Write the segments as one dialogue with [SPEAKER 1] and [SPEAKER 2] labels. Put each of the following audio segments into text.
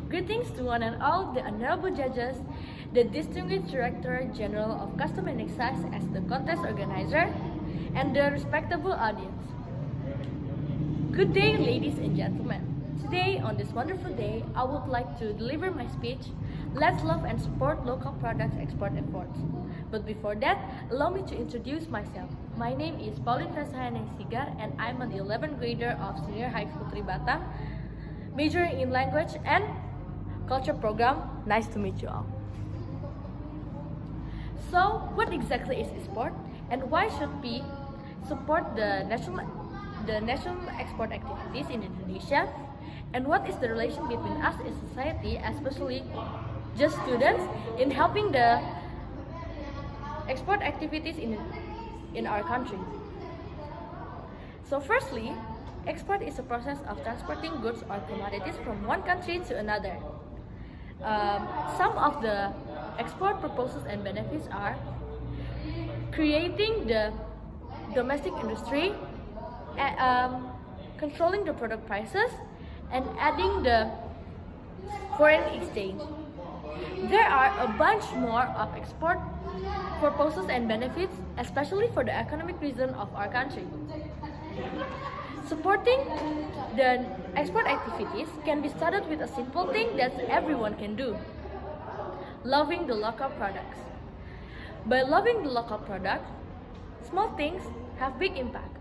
[SPEAKER 1] Greetings to one and all, the honorable judges, the Distinguished Director General of Custom and Excise as the contest organizer, and the respectable audience. Good day, ladies and gentlemen. Today, on this wonderful day, I would like to deliver my speech, Let's Love and Support Local Products Export Efforts. But before that, allow me to introduce myself. My name is Pauline Vessa and Sigar, and I'm an 11th grader of Senior High School 3 BATAM, majoring in Language and Culture program. Nice to meet you all. So, what exactly is sport, and why should we support the national export activities in Indonesia? And what is the relation between us as society, especially just students, in helping the export activities in our country? So firstly, export is a process of transporting goods or commodities from one country to another. Some of the export purposes and benefits are creating the domestic industry, controlling the product prices, and adding the foreign exchange. There are a bunch more of export purposes and benefits, especially for the economic reason of our country. Supporting the export activities can be started with a simple thing that everyone can do: loving the local products. By loving the local product, small things have big impact.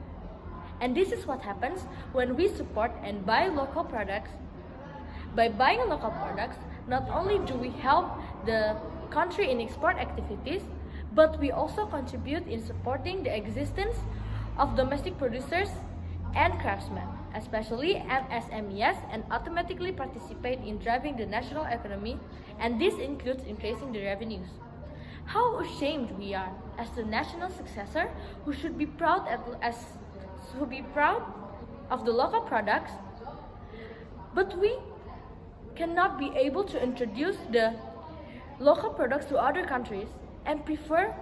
[SPEAKER 1] And this is what happens when we support and buy local products. By buying local products, not only do we help the country in export activities, but we also contribute in supporting the existence of domestic producers and craftsmen, especially MSMEs, and automatically participate in driving the national economy, and this includes increasing the revenues. How ashamed we are as the national successor who should be proud of the local products, but we cannot be able to introduce the local products to other countries and prefer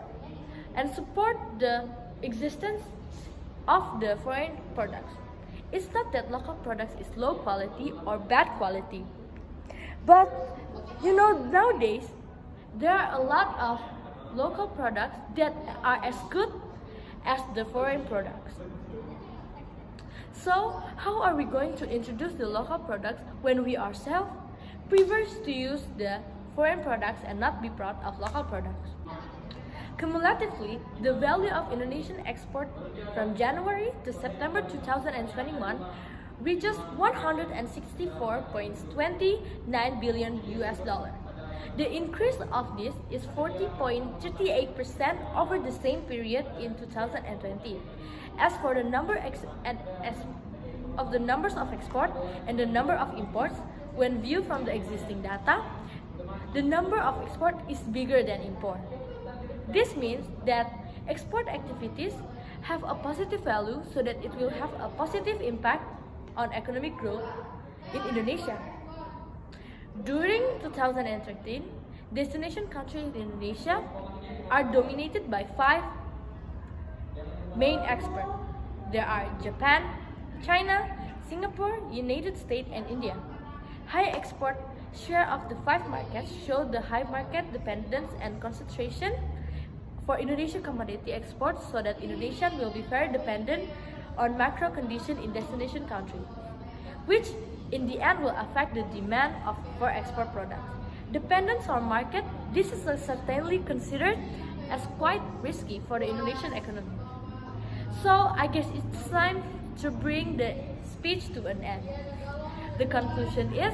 [SPEAKER 1] and support the existence of the foreign products. It's not that local products is low quality or bad quality, but nowadays there are a lot of local products that are as good as the foreign products. So how are we going to introduce the local products when we ourselves prefer to use the foreign products and not be proud of local products? Cumulatively, the value of Indonesian export from January to September 2021 reaches 164.29 billion US dollar. The increase of this is 40.38% over the same period in 2020. As for the numbers of export and the number of imports, when viewed from the existing data, the number of export is bigger than import. This means that export activities have a positive value, so that it will have a positive impact on economic growth in Indonesia. During 2013, destination countries in Indonesia are dominated by 5 main exports. There are Japan, China, Singapore, United States, and India. High export share of the 5 markets show the high market dependence and concentration for Indonesian commodity exports, so that Indonesia will be very dependent on macro conditions in destination countries, which in the end will affect the demand for export products. Dependence on market, this is certainly considered as quite risky for the Indonesian economy. So I guess it's time to bring the speech to an end. The conclusion is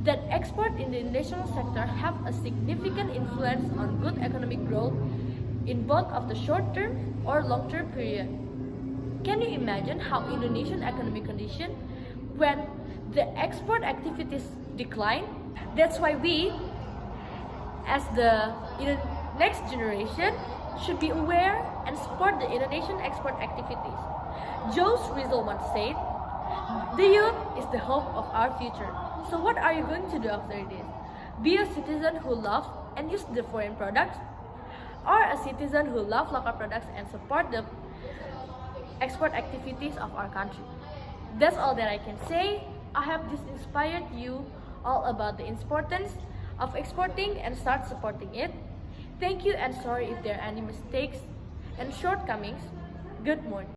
[SPEAKER 1] that export in the international sector have a significant influence on good economic growth in both of the short-term or long-term period. Can you imagine how Indonesian economic condition when the export activities decline? That's why we, as the next generation, should be aware and support the Indonesian export activities. Rizal once said, "The youth is the hope of our future." So what are you going to do after this? Be a citizen who loves and uses the foreign products, or a citizen who loves local products and support the export activities of our country? That's all that I can say. I hope this inspired you all about the importance of exporting and start supporting it. Thank you and sorry if there are any mistakes and shortcomings. Good morning.